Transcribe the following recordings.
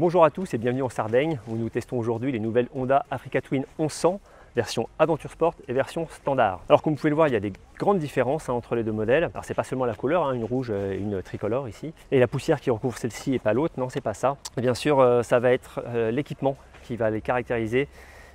Bonjour à tous et bienvenue en Sardaigne où nous testons aujourd'hui les nouvelles Honda Africa Twin 1100 version Aventure Sport et version standard. Alors comme vous pouvez le voir, il y a des grandes différences entre les deux modèles. Alors c'est pas seulement la couleur, une rouge et une tricolore ici, et la poussière qui recouvre celle-ci et pas l'autre, non c'est pas ça. Et bien sûr ça va être l'équipement qui va les caractériser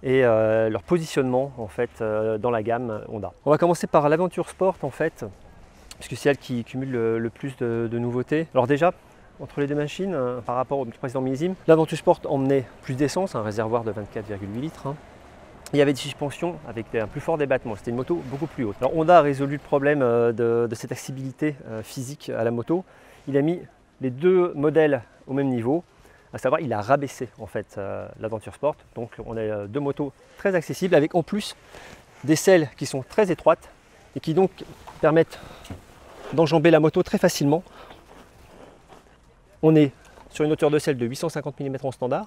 et leur positionnement en fait dans la gamme Honda. On va commencer par l'Aventure Sport en fait, puisque c'est elle qui cumule le plus de nouveautés. Alors déjà, entre les deux machines, par rapport au précédent millésime, l'Aventure Sport emmenait plus d'essence, un réservoir de 24,8 litres. Il y avait des suspensions avec un plus fort débattement, c'était une moto beaucoup plus haute. Alors Honda a résolu le problème de cette accessibilité physique à la moto. Il a mis les deux modèles au même niveau, à savoir il a rabaissé en fait l'Aventure Sport. Donc on a deux motos très accessibles avec en plus des selles qui sont très étroites et qui donc permettent d'enjamber la moto très facilement. On est sur une hauteur de selle de 850 mm en standard.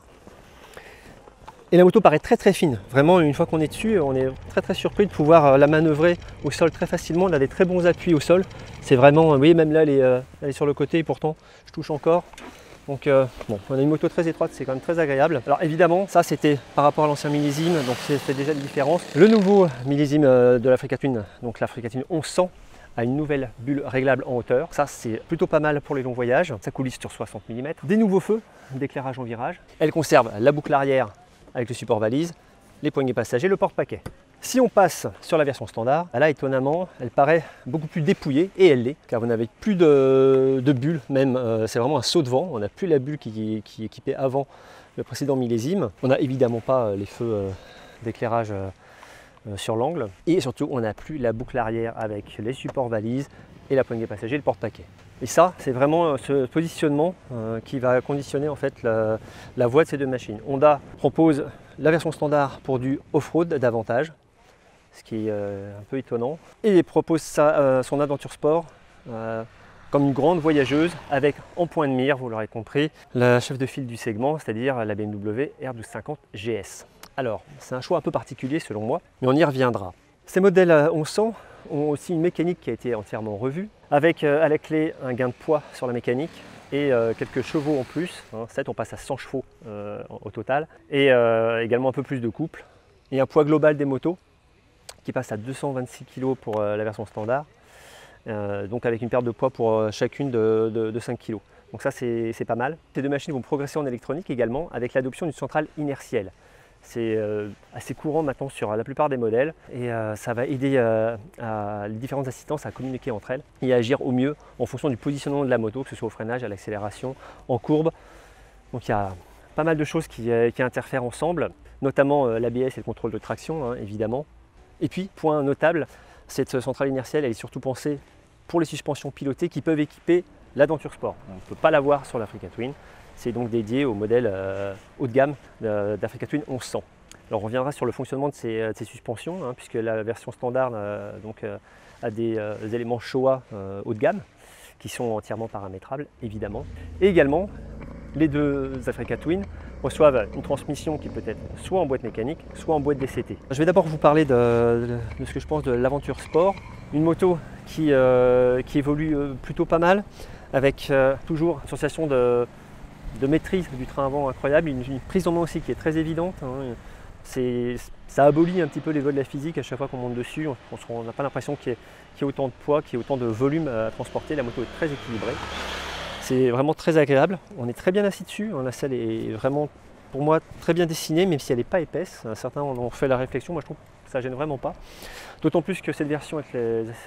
Et la moto paraît très très fine. Vraiment, une fois qu'on est dessus, on est très surpris de pouvoir la manœuvrer au sol très facilement. Elle a des très bons appuis au sol. C'est vraiment, vous voyez, même là, elle est sur le côté et pourtant, je touche encore. Donc, bon, on a une moto très étroite, c'est quand même très agréable. Alors évidemment, ça c'était par rapport à l'ancien millésime, donc c'est déjà une différence. Le nouveau millésime de l'Africa Twin, donc l'Africa Twin 1100, a une nouvelle bulle réglable en hauteur. Ça c'est plutôt pas mal pour les longs voyages. Ça coulisse sur 60 mm. Des nouveaux feux d'éclairage en virage. Elle conserve la boucle arrière avec le support valise, les poignées passagers, le porte-paquet. Si on passe sur la version standard, là étonnamment, elle paraît beaucoup plus dépouillée, et elle l'est, car vous n'avez plus de bulle, même c'est vraiment un saut de vent. On n'a plus la bulle qui équipait avant le précédent millésime. On n'a évidemment pas les feux d'éclairage sur l'angle, et surtout on n'a plus la boucle arrière avec les supports valises et la poignée passager, le porte-paquet. Et ça, c'est vraiment ce positionnement qui va conditionner en fait la voie de ces deux machines. Honda propose la version standard pour du off-road davantage, ce qui est un peu étonnant, et propose son Aventure Sport comme une grande voyageuse avec en point de mire, vous l'aurez compris, la chef de file du segment, c'est-à-dire la BMW R1250 GS. Alors, c'est un choix un peu particulier selon moi, mais on y reviendra. Ces modèles 1100 ont aussi une mécanique qui a été entièrement revue, avec à la clé un gain de poids sur la mécanique et quelques chevaux en plus. 7, on passe à 100 chevaux au total, et également un peu plus de couple, et un poids global des motos qui passe à 226 kg pour la version standard, donc avec une perte de poids pour chacune de 5 kg. Donc ça c'est pas mal. Ces deux machines vont progresser en électronique également avec l'adoption d'une centrale inertielle. C'est assez courant maintenant sur la plupart des modèles, et ça va aider les différentes assistances à communiquer entre elles et à agir au mieux en fonction du positionnement de la moto, que ce soit au freinage, à l'accélération, en courbe. Donc il y a pas mal de choses qui interfèrent ensemble, notamment l'ABS et le contrôle de traction évidemment. Et puis, point notable, cette centrale inertielle elle est surtout pensée pour les suspensions pilotées qui peuvent équiper l'Aventure Sport. On ne peut pas l'avoir sur l'Africa Twin. C'est donc dédié au modèle haut de gamme d'Africa Twin 1100. Alors on reviendra sur le fonctionnement de ces suspensions, puisque la version standard a des éléments Showa haut de gamme qui sont entièrement paramétrables évidemment. Et également, les deux Africa Twin reçoivent une transmission qui peut être soit en boîte mécanique, soit en boîte DCT. Je vais d'abord vous parler de ce que je pense de l'Aventure Sport, une moto qui évolue plutôt pas mal, avec toujours une sensation de maîtrise du train avant incroyable, une prise en main aussi qui est très évidente. Ça abolit un petit peu les vols de la physique à chaque fois qu'on monte dessus. On n'a pas l'impression qu'il y ait autant de poids, qu'il y ait autant de volume à transporter. La moto est très équilibrée. C'est vraiment très agréable. On est très bien assis dessus. La selle est vraiment, pour moi, très bien dessinée, même si elle n'est pas épaisse. Certains en ont fait la réflexion. Moi, je trouve que ça ne gêne vraiment pas. D'autant plus que cette version avec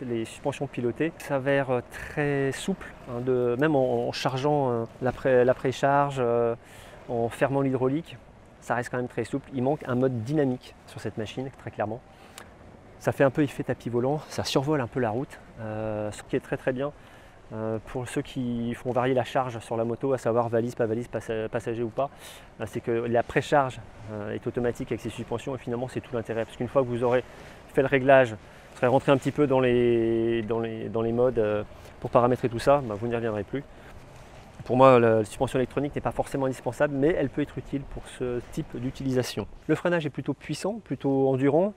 les suspensions pilotées s'avère très souple, même en chargeant la précharge, en fermant l'hydraulique, ça reste quand même très souple. Il manque un mode dynamique sur cette machine, très clairement. Ça fait un peu effet tapis volant, ça survole un peu la route, ce qui est très bien pour ceux qui font varier la charge sur la moto, à savoir valise, pas valise, passager ou pas. C'est que la précharge est automatique avec ces suspensions, et finalement c'est tout l'intérêt, parce qu'une fois que vous aurez fait le réglage, vous serez rentré un petit peu dans les modes pour paramétrer tout ça, vous n'y reviendrez plus. Pour moi, la suspension électronique n'est pas forcément indispensable, mais elle peut être utile pour ce type d'utilisation. Le freinage est plutôt puissant, plutôt endurant,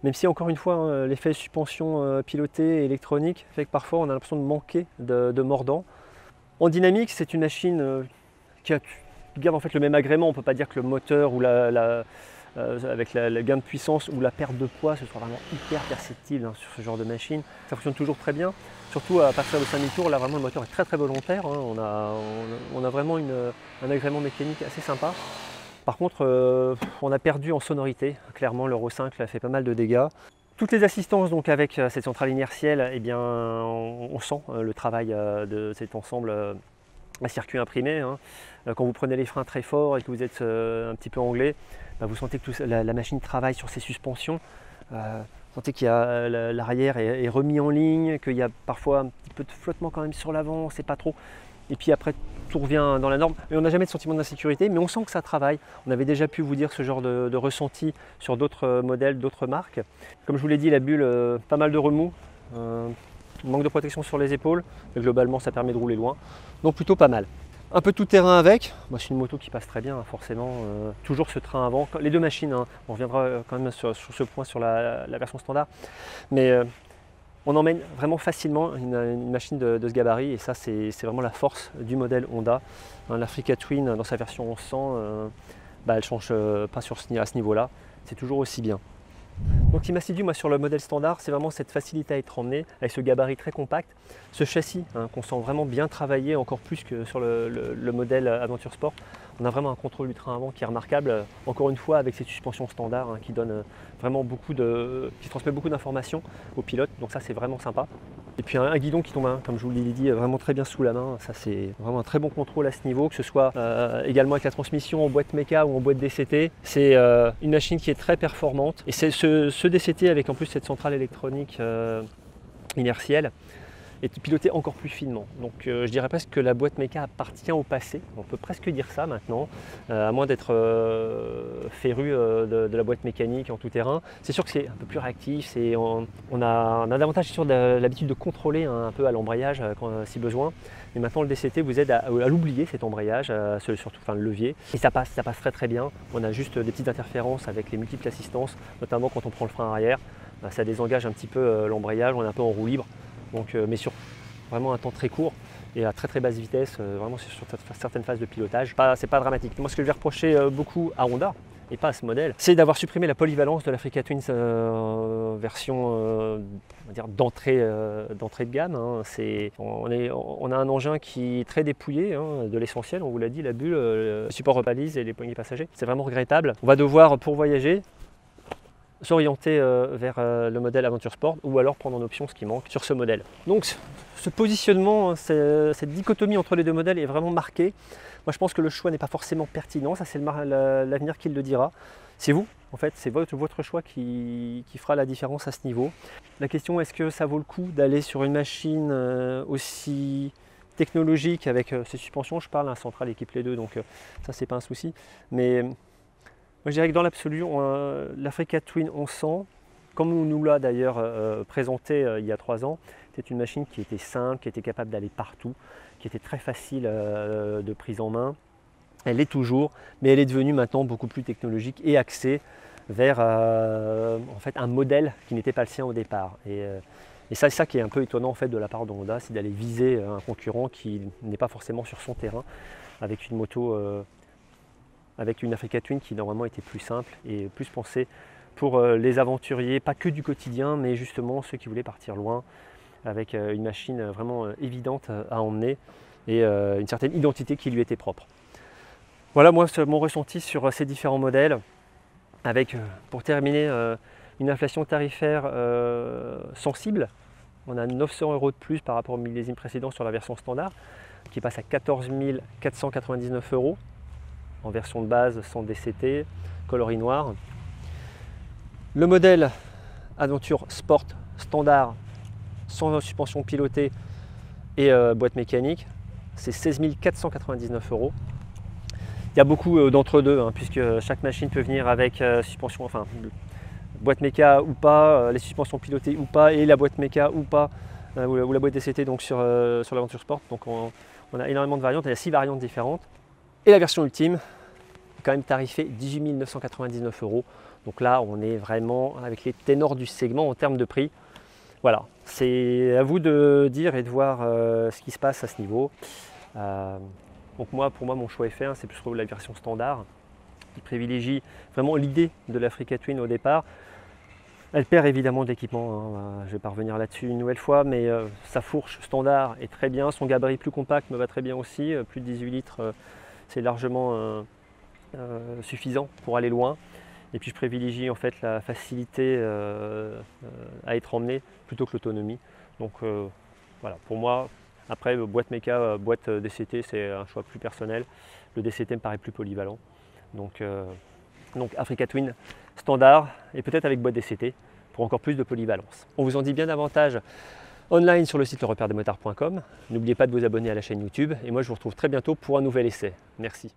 même si encore une fois, l'effet suspension pilotée et électronique fait que parfois on a l'impression de manquer de mordant. En dynamique, c'est une machine qui a garde en fait le même agrément. On ne peut pas dire que le moteur ou avec le gain de puissance ou la perte de poids, ce soit vraiment hyper perceptible hein, sur ce genre de machine. Ça fonctionne toujours très bien, surtout à partir de 5000 tours. Là vraiment le moteur est très volontaire, hein. On a vraiment un agrément mécanique assez sympa. Par contre, on a perdu en sonorité, clairement l'Euro 5 a fait pas mal de dégâts. Toutes les assistances donc avec cette centrale inertielle, eh bien, on sent le travail de cet ensemble à circuit imprimé. Hein. Quand vous prenez les freins très forts et que vous êtes un petit peu anglais, bah, vous sentez que la machine travaille sur ses suspensions. Vous sentez qu'il y a l'arrière est remis en ligne, qu'il y a parfois un petit peu de flottement quand même sur l'avant, c'est pas trop. Et puis après, tout revient dans la norme. Et on n'a jamais de sentiment d'insécurité, mais on sent que ça travaille. On avait déjà pu vous dire ce genre de ressenti sur d'autres modèles, d'autres marques. Comme je vous l'ai dit, la bulle, pas mal de remous, manque de protection sur les épaules, mais globalement ça permet de rouler loin. Donc plutôt pas mal. Un peu de tout terrain avec, c'est une moto qui passe très bien hein, forcément, toujours ce train avant, les deux machines, hein. On reviendra quand même sur ce point sur la version standard, mais on emmène vraiment facilement une machine de ce gabarit et ça c'est vraiment la force du modèle Honda. Hein, l'Africa Twin dans sa version 1100, elle ne change pas à ce niveau-là, c'est toujours aussi bien. Donc ce qui m'a séduit moi sur le modèle standard, c'est vraiment cette facilité à être emmené avec ce gabarit très compact, ce châssis hein, qu'on sent vraiment bien travaillé encore plus que sur le modèle Aventure Sport. On a vraiment un contrôle du train avant qui est remarquable, encore une fois avec cette suspension standard hein, qui donne vraiment qui transmet beaucoup d'informations aux pilotes, donc ça c'est vraiment sympa. Et puis un guidon qui tombe, hein, comme je vous l'ai dit, vraiment très bien sous la main, ça c'est vraiment un très bon contrôle à ce niveau, que ce soit également avec la transmission en boîte méca ou en boîte DCT. C'est une machine qui est très performante et c'est ce DCT avec en plus cette centrale électronique inertielle est piloté encore plus finement. Donc je dirais presque que la boîte méca appartient au passé, on peut presque dire ça maintenant, à moins d'être féru de la boîte mécanique en tout terrain. C'est sûr que c'est un peu plus réactif, on a davantage sur l'habitude de contrôler hein, un peu à l'embrayage si besoin. Mais maintenant le DCT vous aide à l'oublier cet embrayage, surtout le levier. Et ça passe très bien. On a juste des petites interférences avec les multiples assistances, notamment quand on prend le frein arrière. Ça désengage un petit peu l'embrayage, on est un peu en roue libre. Donc, mais sur vraiment un temps très court et à très basse vitesse, vraiment sur certaines phases de pilotage. C'est pas dramatique. Moi ce que je vais reprocher beaucoup à Honda, et pas à ce modèle, c'est d'avoir supprimé la polyvalence de l'Africa Twin version d'entrée de gamme. Hein. On a un engin qui est très dépouillé hein, de l'essentiel, on vous l'a dit, la bulle, le support repalise et les poignées passagers. C'est vraiment regrettable. On va devoir, pour voyager, s'orienter vers le modèle Aventure Sport ou alors prendre en option ce qui manque sur ce modèle. Donc ce positionnement, cette dichotomie entre les deux modèles est vraiment marquée. Moi je pense que le choix n'est pas forcément pertinent, ça c'est l'avenir qui le dira. C'est vous, en fait, c'est votre choix qui fera la différence à ce niveau. La question, est-ce que ça vaut le coup d'aller sur une machine aussi technologique avec ces suspensions, je parle, un central équipe les deux, donc ça c'est pas un souci. Mais moi, je dirais que dans l'absolu, l'Africa Twin 1100, comme on nous l'a d'ailleurs présenté il y a 3 ans, c'est une machine qui était simple, qui était capable d'aller partout, qui était très facile de prise en main. Elle l'est toujours, mais elle est devenue maintenant beaucoup plus technologique et axée vers en fait, un modèle qui n'était pas le sien au départ. Et c'est ça qui est un peu étonnant en fait, de la part de Honda, c'est d'aller viser un concurrent qui n'est pas forcément sur son terrain, avec une moto avec une Africa Twin qui normalement était plus simple et plus pensée pour les aventuriers, pas que du quotidien, mais justement ceux qui voulaient partir loin, avec une machine vraiment évidente à emmener et une certaine identité qui lui était propre. Voilà moi mon ressenti sur ces différents modèles, avec pour terminer une inflation tarifaire sensible. On a 900 € de plus par rapport au millésime précédent sur la version standard, qui passe à 14 499 € en version de base sans DCT, coloris noir. Le modèle Aventure Sport standard sans suspension pilotée et boîte mécanique, c'est 16 499 €. Il y a beaucoup d'entre-deux, hein, puisque chaque machine peut venir avec suspension, enfin boîte méca ou pas, les suspensions pilotées ou pas, et la boîte méca ou pas, ou la boîte DCT donc sur l'Aventure Sport. Donc on a énormément de variantes, il y a 6 variantes différentes. Et la version ultime est quand même tarifée 18 999 €. Donc là, on est vraiment avec les ténors du segment en termes de prix. Voilà, c'est à vous de dire et de voir ce qui se passe à ce niveau. Donc pour moi, mon choix est fait, hein, c'est plus la version standard qui privilégie vraiment l'idée de l'Africa Twin au départ. Elle perd évidemment de l'équipement, hein, je ne vais pas revenir là-dessus une nouvelle fois, mais sa fourche standard est très bien, son gabarit plus compact me va très bien aussi, plus de 18 litres, c'est largement suffisant pour aller loin. Et puis je privilégie en fait la facilité à être emmené plutôt que l'autonomie. Donc voilà, pour moi, après boîte méca, boîte DCT, c'est un choix plus personnel. Le DCT me paraît plus polyvalent. Donc Africa Twin standard et peut-être avec boîte DCT pour encore plus de polyvalence. On vous en dit bien davantage online sur le site lerepaire-des-motards.com. N'oubliez pas de vous abonner à la chaîne YouTube et moi je vous retrouve très bientôt pour un nouvel essai. Merci.